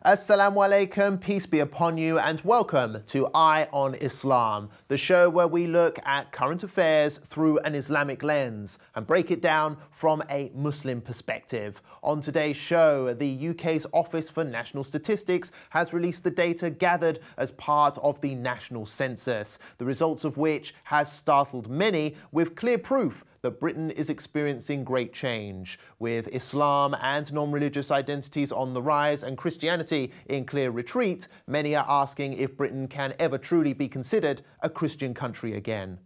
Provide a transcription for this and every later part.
Assalamu alaikum, peace be upon you, and welcome to Eye on Islam, the show where we look at current affairs through an Islamic lens and break it down from a Muslim perspective. On today's show, the UK's Office for National Statistics has released the data gathered as part of the national census, the results of which has startled many with clear proof that Britain is experiencing great change, with Islam and non-religious identities on the rise and Christianity in clear retreat. Many are asking if Britain can ever truly be considered a Christian country again.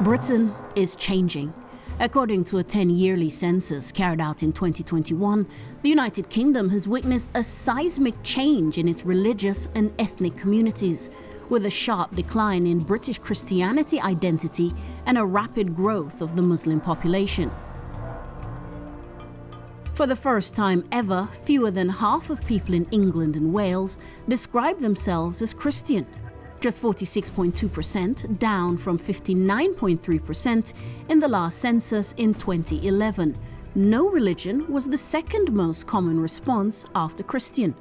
Britain is changing. According to a 10-yearly census carried out in 2021, the United Kingdom has witnessed a seismic change in its religious and ethnic communities, with a sharp decline in British Christianity identity and a rapid growth of the Muslim population. For the first time ever, fewer than half of people in England and Wales describe themselves as Christian. Just 46.2%, down from 59.3% in the last census in 2011. No religion was the second most common response after Christian.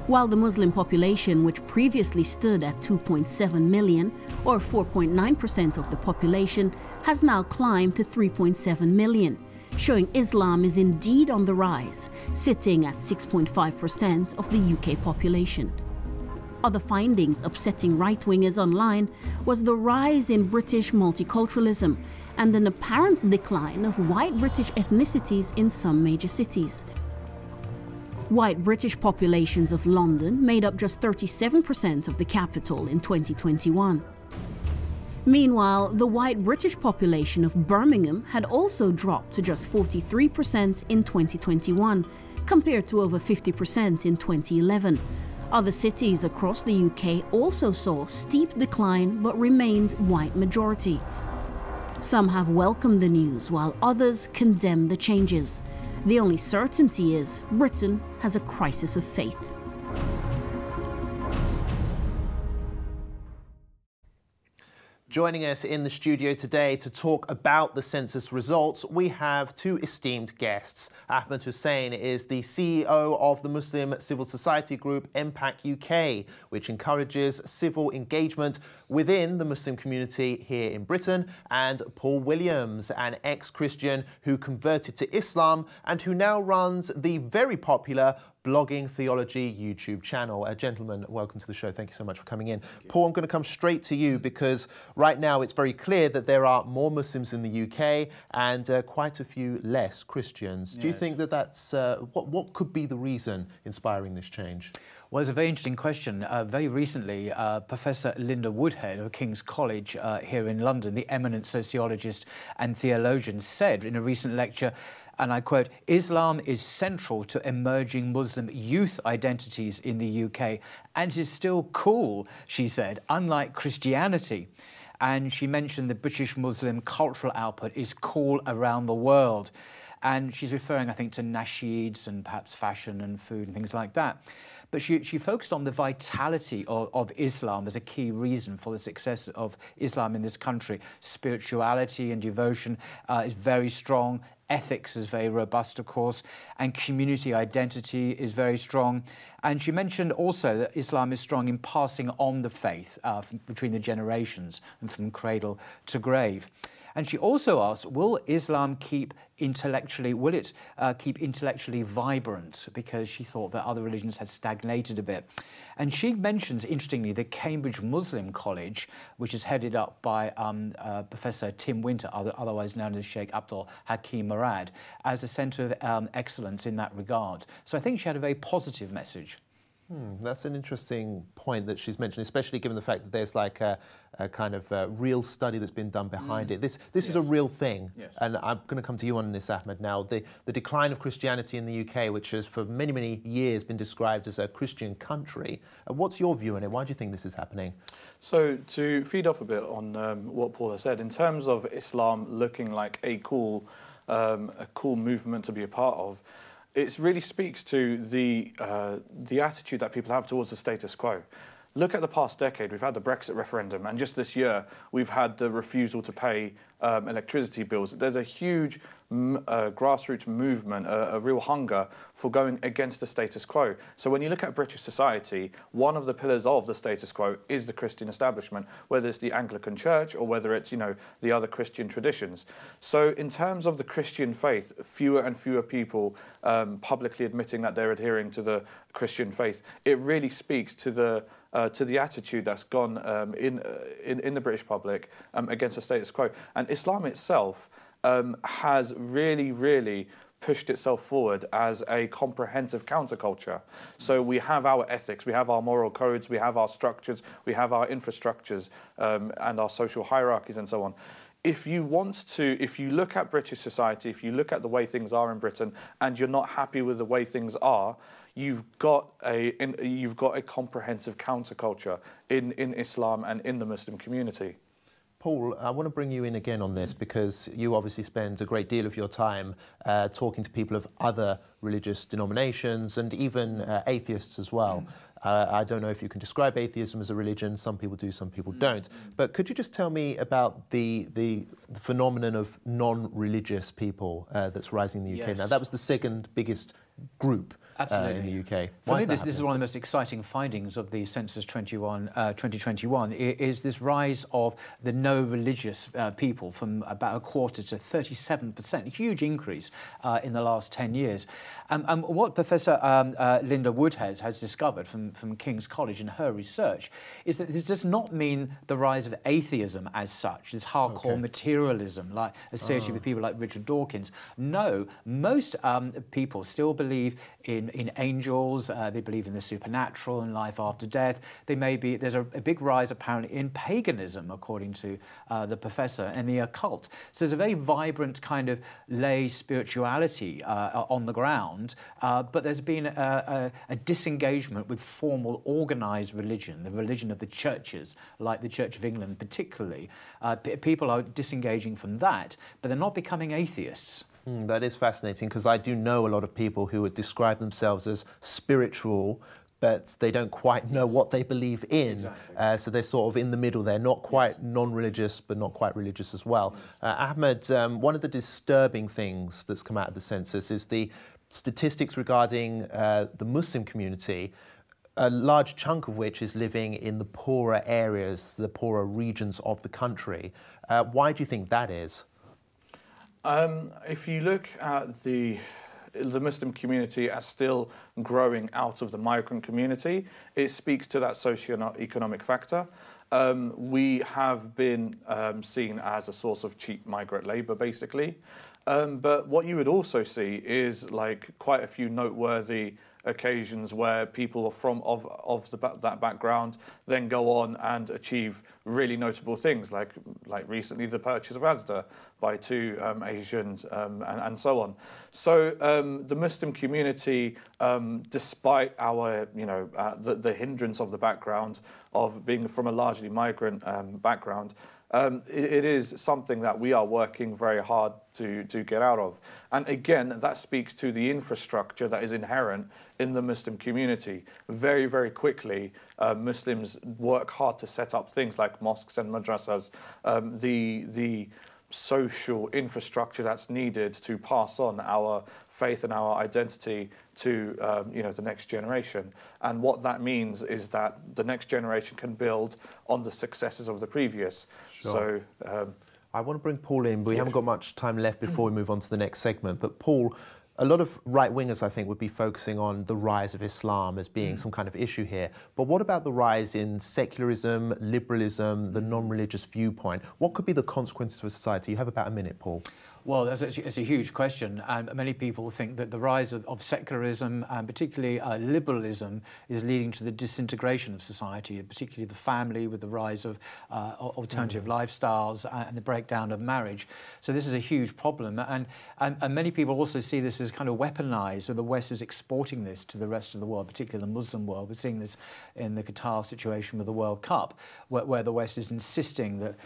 While the Muslim population, which previously stood at 2.7 million, or 4.9% of the population, has now climbed to 3.7 million, showing Islam is indeed on the rise, sitting at 6.5% of the UK population. Other findings upsetting right-wingers online was the rise in British multiculturalism and an apparent decline of white British ethnicities in some major cities. White British populations of London made up just 37% of the capital in 2021. Meanwhile, the white British population of Birmingham had also dropped to just 43% in 2021, compared to over 50% in 2011. Other cities across the UK also saw steep decline but remained white majority. Some have welcomed the news, while others condemn the changes. The only certainty is Britain has a crisis of faith. Joining us in the studio today to talk about the census results, we have two esteemed guests. Ahammed Hussain is the CEO of the Muslim civil society group MPAC UK, which encourages civil engagement within the Muslim community here in Britain, and Paul Williams, an ex-Christian who converted to Islam and who now runs the very popular Blogging Theology YouTube channel. Gentlemen, welcome to the show. Thank you so much for coming in. Paul, I'm going to come straight to you because right now it's very clear that there are more Muslims in the UK and quite a few less Christians. Yes. Do you think that that's, what could be the reason inspiring this change? Well, it's a very interesting question. Very recently, Professor Linda Woodhead of King's College here in London, the eminent sociologist and theologian, said in a recent lecture, and I quote, "Islam is central to emerging Muslim youth identities in the UK, and it is still cool," she said, "unlike Christianity." And she mentioned the British Muslim cultural output is cool around the world. And she's referring, I think, to nasheeds and perhaps fashion and food and things like that. But she focused on the vitality of Islam as a key reason for the success of Islam in this country. Spirituality and devotion is very strong. Ethics is very robust, of course, and community identity is very strong. And she mentioned also that Islam is strong in passing on the faith between the generations and from cradle to grave. And she also asked, will Islam keep intellectually vibrant? Because she thought that other religions had stagnated a bit. And she mentions, interestingly, the Cambridge Muslim College, which is headed up by Professor Tim Winter, otherwise known as Sheikh Abdul Hakim Murad, as a centre of excellence in that regard. So I think she had a very positive message. That's an interesting point that she's mentioned, especially given the fact that there's like a kind of real study that's been done behind it. This is a real thing. Yes. And I'm going to come to you on this, Ahmed, now. The decline of Christianity in the UK, which has for many, many years been described as a Christian country. What's your view on it? Why do you think this is happening? So to feed off a bit on what Paul has said, in terms of Islam looking like a cool movement to be a part of, it really speaks to the attitude that people have towards the status quo. Look at the past decade. We've had the Brexit referendum, and just this year, we've had the refusal to pay electricity bills. There's a huge grassroots movement, a real hunger for going against the status quo. So when you look at British society, one of the pillars of the status quo is the Christian establishment, whether it's the Anglican Church or whether it's, the other Christian traditions. So in terms of the Christian faith, fewer and fewer people publicly admitting that they're adhering to the Christian faith. It really speaks to the attitude that's gone in the British public against the status quo. And Islam itself has really pushed itself forward as a comprehensive counterculture. So we have our ethics, we have our moral codes, we have our structures, we have our infrastructures and our social hierarchies and so on. If you look at British society, if you look at the way things are in Britain and you're not happy with the way things are, you've got a comprehensive counterculture in Islam and in the Muslim community. Paul, I want to bring you in again on this because you obviously spend a great deal of your time talking to people of other religious denominations and even atheists as well. I don't know if you can describe atheism as a religion. Some people do, some people don't. But could you just tell me about the phenomenon of non-religious people that's rising in the UK Yes. now? That was the second biggest group in the UK. For me, this is one of the most exciting findings of the Census 2021 is this rise of the no-religious people from about a quarter to 37%, a huge increase in the last 10 years. And what Professor Linda Woodhead has discovered from King's College in her research is that this does not mean the rise of atheism as such, this hardcore materialism like associated with people like Richard Dawkins. No, most people still believe in angels, they believe in the supernatural and life after death. There's a big rise apparently in paganism, according to the professor, and the occult. So there's a very vibrant kind of lay spirituality on the ground, but there's been a disengagement with formal organised religion, the religion of the churches, like the Church of England particularly. People are disengaging from that, but they're not becoming atheists. That is fascinating because I do know a lot of people who would describe themselves as spiritual, but they don't quite know what they believe in. Exactly. So they're sort of in the middle there, not quite non-religious, but not quite religious as well. Ahmed, one of the disturbing things that's come out of the census is the statistics regarding the Muslim community, a large chunk of which is living in the poorer areas, the poorer regions of the country. Why do you think that is? If you look at the Muslim community as still growing out of the migrant community, it speaks to that socio-economic factor. We have been seen as a source of cheap migrant labour, basically. But what you would also see is like quite a few noteworthy occasions where people from that background then go on and achieve really notable things, like recently the purchase of Asda by two Asians and so on. So the Muslim community, despite our the hindrance of the background of being from a largely migrant background, it is something that we are working very hard to get out of. And again, that speaks to the infrastructure that is inherent in the Muslim community. Very, very quickly, Muslims work hard to set up things like mosques and madrasas, the social infrastructure that's needed to pass on our faith and our identity to the next generation. And what that means is that the next generation can build on the successes of the previous. Sure. So I want to bring Paul in. We haven't got much time left before we move on to the next segment. But Paul, a lot of right-wingers, I think, would be focusing on the rise of Islam as being some kind of issue here. But what about the rise in secularism, liberalism, the non-religious viewpoint? What could be the consequences for society? You have about a minute, Paul. Well, it's a huge question, and many people think that the rise of secularism and particularly liberalism is leading to the disintegration of society, particularly the family, with the rise of alternative lifestyles and the breakdown of marriage. So this is a huge problem, and many people also see this as kind of weaponized, so the West is exporting this to the rest of the world, particularly the Muslim world. We're seeing this in the Qatar situation with the World Cup, where the West is insisting that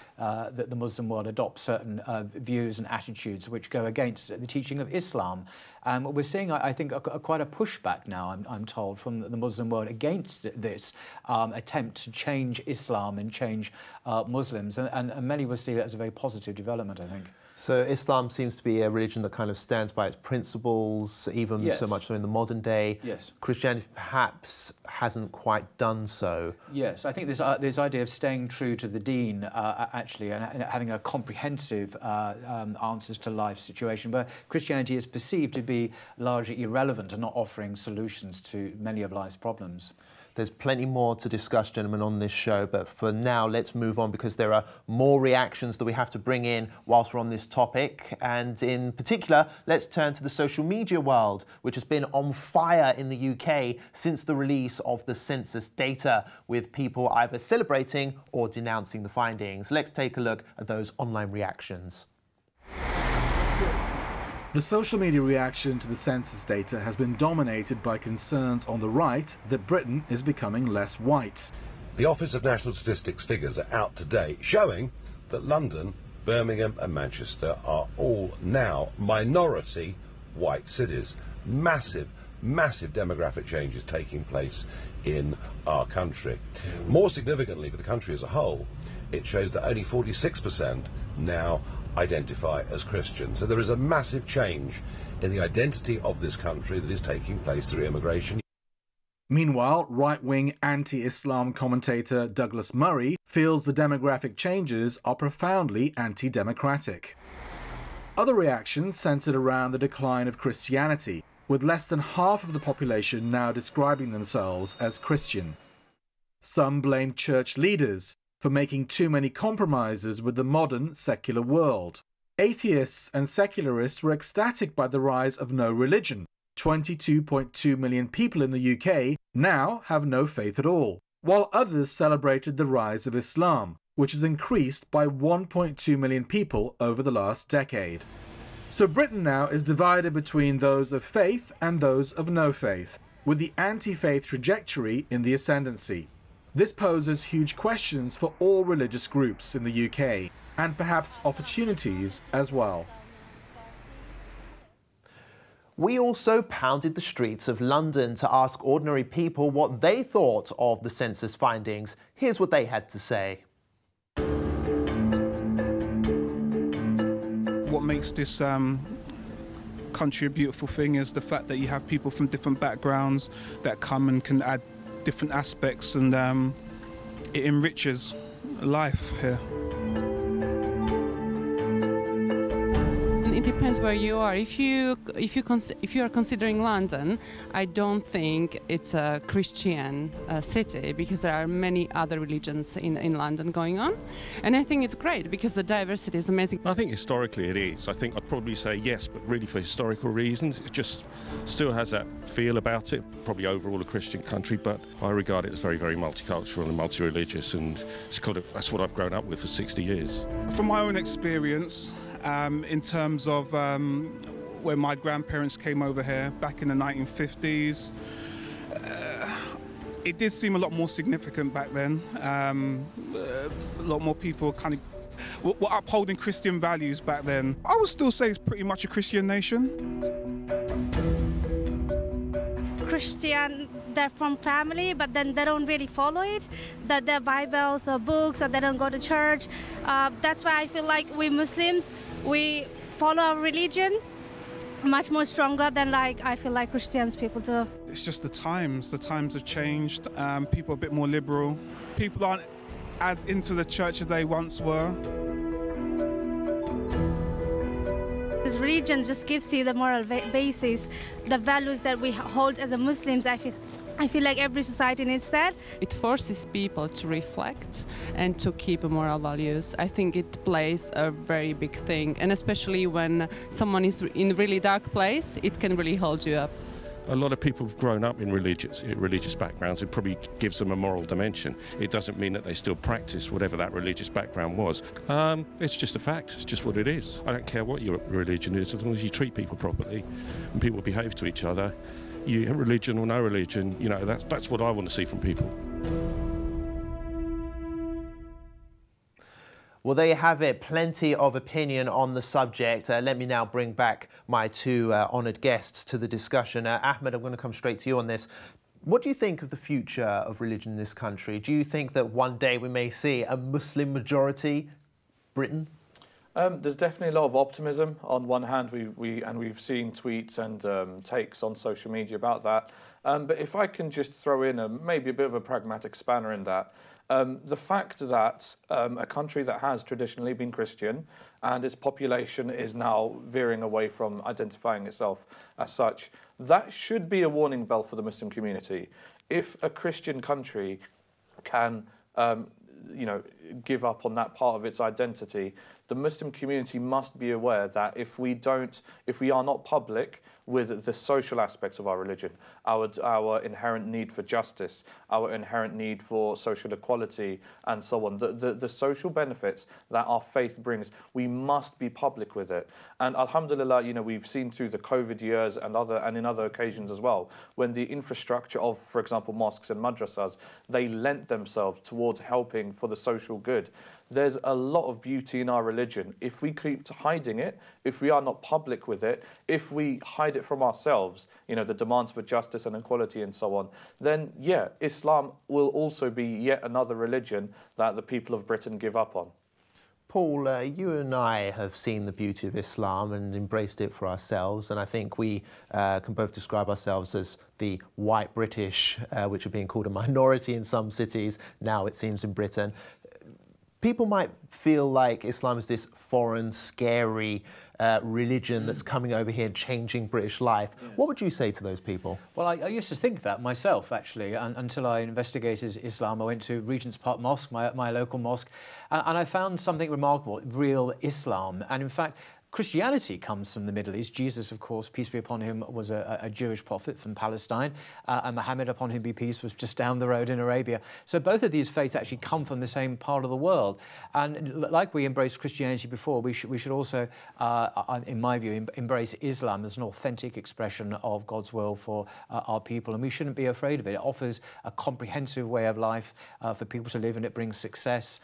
the Muslim world adopt certain views and attitudes attitudes which go against the teaching of Islam. We're seeing, I think, quite a pushback now, I'm told, from the Muslim world against this attempt to change Islam and change Muslims, and many will see that as a very positive development, I think. So Islam seems to be a religion that kind of stands by its principles, even so much so in the modern day. Yes. Christianity perhaps hasn't quite done so. Yes, I think this idea of staying true to the deen, actually, and having a comprehensive answers to life's situation, where Christianity is perceived to be largely irrelevant and not offering solutions to many of life's problems. There's plenty more to discuss, gentlemen, on this show, but for now, let's move on because there are more reactions that we have to bring in whilst we're on this topic. And in particular, let's turn to the social media world, which has been on fire in the UK since the release of the census data, with people either celebrating or denouncing the findings. Let's take a look at those online reactions. The social media reaction to the census data has been dominated by concerns on the right that Britain is becoming less white. The Office of National Statistics figures are out today showing that London, Birmingham and Manchester are all now minority white cities. Massive, massive demographic changes taking place in our country. More significantly for the country as a whole, it shows that only 46% now identify as Christian. So there is a massive change in the identity of this country that is taking place through immigration. Meanwhile, right-wing anti-Islam commentator Douglas Murray feels the demographic changes are profoundly anti-democratic. Other reactions centred around the decline of Christianity, with less than half of the population now describing themselves as Christian. Some blame church leaders for making too many compromises with the modern secular world. Atheists and secularists were ecstatic by the rise of no religion. 22.2 million people in the UK now have no faith at all, while others celebrated the rise of Islam, which has increased by 1.2 million people over the last decade. So Britain now is divided between those of faith and those of no faith, with the anti-faith trajectory in the ascendancy. This poses huge questions for all religious groups in the UK, and perhaps opportunities as well. We also pounded the streets of London to ask ordinary people what they thought of the census findings. Here's what they had to say. What makes this country a beautiful thing is the fact that you have people from different backgrounds that come and can add different aspects, and it enriches life here. It depends where you are. If you are considering London, I don't think it's a Christian city, because there are many other religions in London going on, and I think it's great because the diversity is amazing. I think historically it is. I think I'd probably say yes, but really for historical reasons. It just still has that feel about it. Probably overall a Christian country, but I regard it as very, very multicultural and multi-religious, and that's what I've grown up with for 60 years. From my own experience, in terms of when my grandparents came over here back in the 1950s, it did seem a lot more significant back then. A lot more people kind of were upholding Christian values back then. I would still say it's pretty much a Christian nation. Christian, they're from family, but then they don't really follow it, that their Bibles or books, or they don't go to church. That's why I feel like we Muslims, we follow our religion much more stronger than I feel like Christians people do. It's just the times have changed. People are a bit more liberal. People aren't as into the church as they once were. This religion just gives you the moral basis, the values that we hold as a Muslims. I feel like every society needs that. It forces people to reflect and to keep moral values. I think it plays a very big thing, and especially when someone is in a really dark place, it can really hold you up. A lot of people have grown up in religious backgrounds. It probably gives them a moral dimension. It doesn't mean that they still practice whatever that religious background was. It's just a fact. It's just what it is. I don't care what your religion is, as long as you treat people properly and people behave to each other. You have religion or no religion, you know, that's what I want to see from people. Well, there you have it. Plenty of opinion on the subject. Let me now bring back my two honoured guests to the discussion. Ahmed, I'm going to come straight to you on this. What do you think of the future of religion in this country? Do you think that one day we may see a Muslim majority Britain? There's definitely a lot of optimism. On one hand, we've seen tweets and takes on social media about that. But if I can just throw in maybe a bit of a pragmatic spanner in that, the fact that a country that has traditionally been Christian and its population is now veering away from identifying itself as such, that should be a warning bell for the Muslim community. If a Christian country can give up on that part of its identity, the Muslim community must be aware that if we are not public with the social aspects of our religion, our inherent need for justice, our inherent need for social equality, and so on, the social benefits that our faith brings, we must be public with it. And alhamdulillah, we've seen through the COVID years and in other occasions as well, when the infrastructure of, for example, mosques and madrasas, they lent themselves towards helping for the social good. There's a lot of beauty in our religion. If we keep hiding it, if we are not public with it, if we hide it from ourselves, the demands for justice and equality and so on, then yeah, Islam will also be yet another religion that the people of Britain give up on. Paul, you and I have seen the beauty of Islam and embraced it for ourselves, and I think we can both describe ourselves as the white British, which are being called a minority in some cities, now it seems in Britain. People might feel like Islam is this foreign, scary religion that's coming over here and changing British life. Yeah. What would you say to those people? Well, I used to think that myself, actually, until I investigated Islam. I went to Regent's Park Mosque, my local mosque, and I found something remarkable, real Islam. And in fact, Christianity comes from the Middle East. Jesus, of course, peace be upon him, was a Jewish prophet from Palestine. And Muhammad, upon whom be peace, was just down the road in Arabia. So both of these faiths actually come from the same part of the world. And like we embraced Christianity before, we should also, in my view, embrace Islam as an authentic expression of God's will for our people. And we shouldn't be afraid of it. It offers a comprehensive way of life for people to live, and it brings success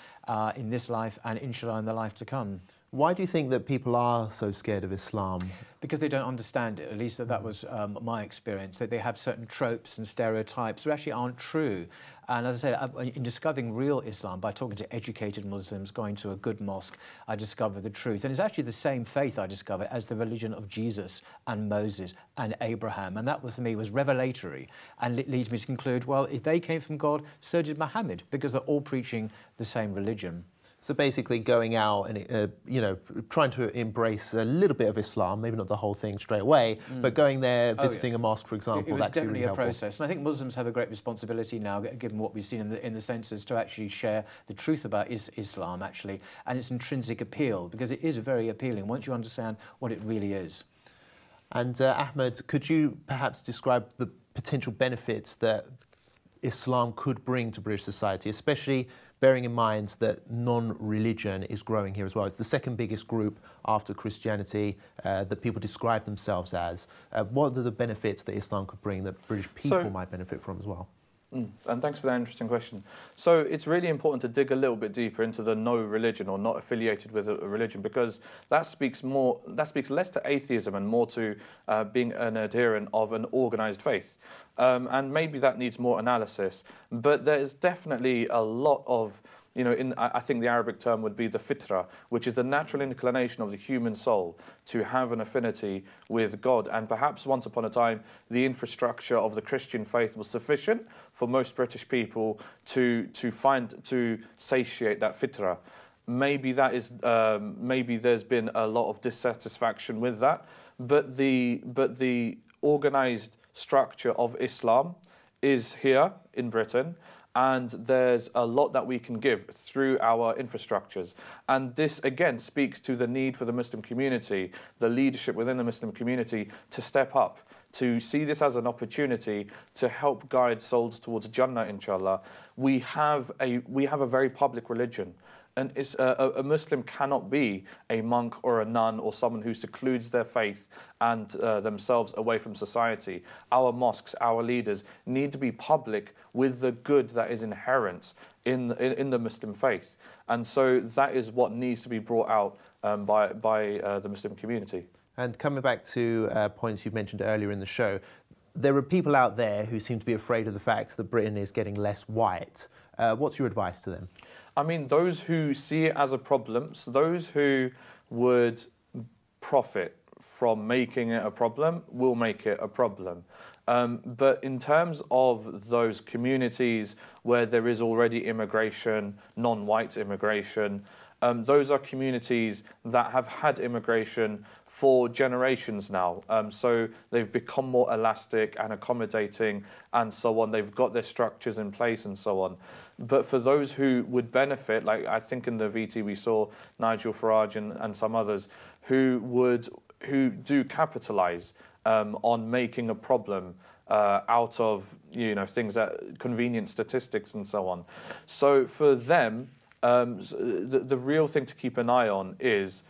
in this life and inshallah in the life to come. Why do you think that people are so scared of Islam? Because they don't understand it. At least that was my experience, that they have certain tropes and stereotypes that actually aren't true. And as I said, in discovering real Islam, by talking to educated Muslims, going to a good mosque, I discovered the truth. And it's actually the same faith I discovered as the religion of Jesus and Moses and Abraham. And that, for me, was revelatory and leads me to conclude, well, if they came from God, so did Muhammad, because they're all preaching the same religion. So basically going out and, trying to embrace a little bit of Islam, maybe not the whole thing straight away, but going there, visiting a mosque, for example, that could be really helpful. Definitely a process. And I think Muslims have a great responsibility now, given what we've seen in the census, to actually share the truth about Islam, actually, and its intrinsic appeal, because it is very appealing once you understand what it really is. And Ahmed, could you perhaps describe the potential benefits that Islam could bring to British society, especially bearing in mind that non-religion is growing here as well? It's the second biggest group after Christianity that people describe themselves as. What are the benefits that Islam could bring that British people might benefit from as well? And thanks for that interesting question. So it's really important to dig a little bit deeper into the no religion or not affiliated with a religion, because that speaks less to atheism and more to being an adherent of an organized faith. And maybe that needs more analysis. But there's definitely a lot of, I think the Arabic term would be the fitra, which is the natural inclination of the human soul to have an affinity with God. And perhaps once upon a time, the infrastructure of the Christian faith was sufficient for most British people to satiate that fitra. Maybe that is, maybe there's been a lot of dissatisfaction with that, but the organized structure of Islam is here in Britain. And there's a lot that we can give through our infrastructures. And this, again, speaks to the need for the Muslim community, the leadership within the Muslim community, to step up, to see this as an opportunity to help guide souls towards Jannah, inshallah. We have a very public religion. And a Muslim cannot be a monk or a nun or someone who secludes their faith and themselves away from society. Our mosques, our leaders need to be public with the good that is inherent in the Muslim faith. And so that is what needs to be brought out by the Muslim community. And coming back to points you mentioned earlier in the show, there are people out there who seem to be afraid of the fact that Britain is getting less white. What's your advice to them? I mean, those who see it as a problem, so those who would profit from making it a problem will make it a problem. But in terms of those communities where there is already immigration, non-white immigration, those are communities that have had immigration for generations now. So they've become more elastic and accommodating and so on. They've got their structures in place and so on. But for those who would benefit, like I think in the VT we saw Nigel Farage and some others who do capitalize on making a problem out of things that convenient statistics and so on. So for them, the real thing to keep an eye on is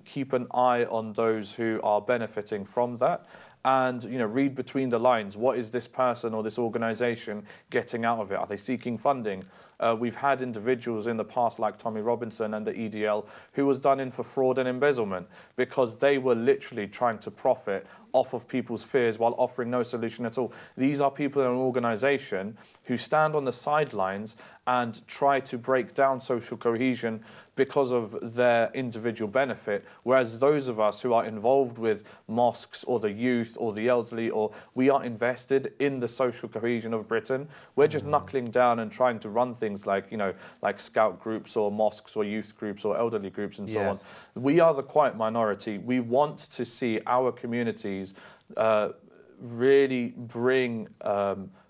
keep an eye on those who are benefiting from that, and read between the lines. What is this person or this organization getting out of it? Are they seeking funding? We've had individuals in the past like Tommy Robinson and the EDL who was done in for fraud and embezzlement because they were literally trying to profit off of people's fears while offering no solution at all. These are people in an organization who stand on the sidelines and try to break down social cohesion because of their individual benefit, whereas those of us who are involved with mosques or the youth or the elderly, or we are invested in the social cohesion of Britain, we're just knuckling down and trying to run things like, like scout groups or mosques or youth groups or elderly groups and so on. We are the quiet minority. We want to see our communities really bring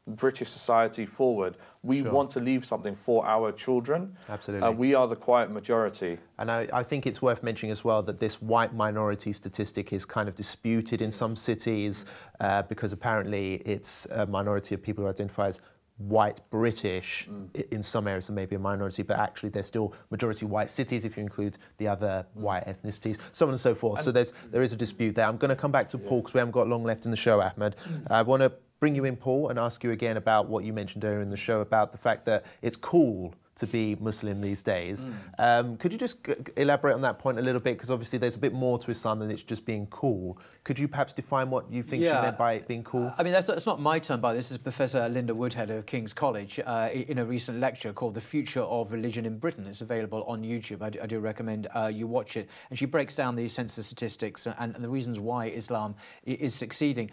British society forward. We want to leave something for our children. Absolutely. We are the quiet majority. And I think it's worth mentioning as well that this white minority statistic is kind of disputed in some cities because apparently it's a minority of people who identify as white British. In some areas there may be a minority, but actually there's still majority white cities if you include the other white ethnicities, so on and so forth. So there is a dispute there. I'm going to come back to Paul because we haven't got long left in the show, Ahmed. I want to bring you in, Paul, and ask you again about what you mentioned earlier in the show about the fact that it's cool to be Muslim these days. Could you just elaborate on that point a little bit? Because obviously there's a bit more to Islam than it's just being cool. Could you perhaps define what you think she meant by it being cool? I mean, that's not my term, but this is Professor Linda Woodhead of King's College in a recent lecture called The Future of Religion in Britain. It's available on YouTube. I do recommend you watch it. And she breaks down the census statistics and the reasons why Islam is succeeding.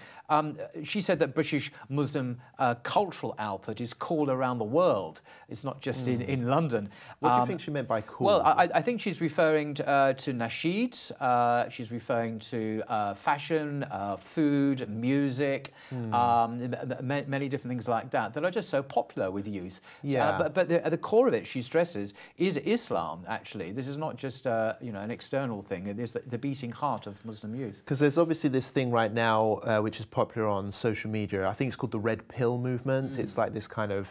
She said that British Muslim cultural output is cool around the world. It's not just in London. What do you think she meant by cool? Well, I think she's referring to nasheed. She's referring to fashion, food, music, many different things like that are just so popular with youth. But at the core of it, she stresses, is Islam, actually. This is not just an external thing. It is the beating heart of Muslim youth. Because there's obviously this thing right now which is popular on social media. I think it's called the Red Pill movement. It's like this kind of,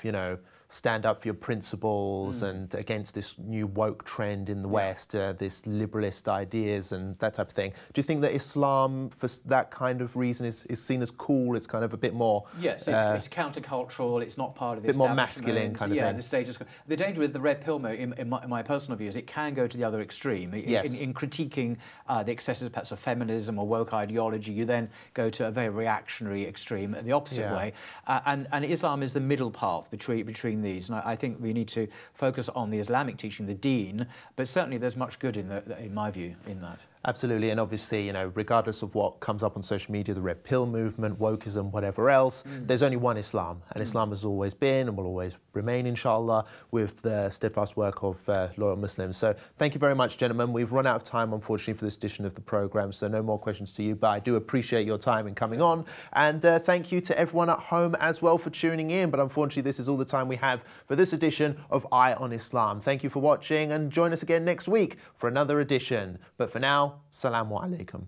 stand up for your principles and against this new woke trend in the West, this liberalist ideas and that type of thing. Do you think that Islam, for that kind of reason, is seen as cool? It's kind of a bit more... Yes, it's countercultural. It's not part of the bit more masculine kind of thing. Yeah, the status quo. The danger with the Red Pill movement, in my personal view, is it can go to the other extreme. In critiquing the excesses perhaps of feminism or woke ideology, you then go to a very reactionary extreme, the opposite way. And Islam is the middle path between these, and I think we need to focus on the Islamic teaching, the deen, but certainly there's much good in my view, in that. Absolutely, and obviously, regardless of what comes up on social media, the Red Pill movement, wokeism, whatever else, there's only one Islam, and Islam has always been and will always remain, inshallah, with the steadfast work of loyal Muslims. So thank you very much, gentlemen. We've run out of time, unfortunately, for this edition of the programme, so no more questions to you, but I do appreciate your time in coming on, and thank you to everyone at home as well for tuning in, but unfortunately, this is all the time we have for this edition of Eye on Islam. Thank you for watching, and join us again next week for another edition. But for now, Assalamu alaikum.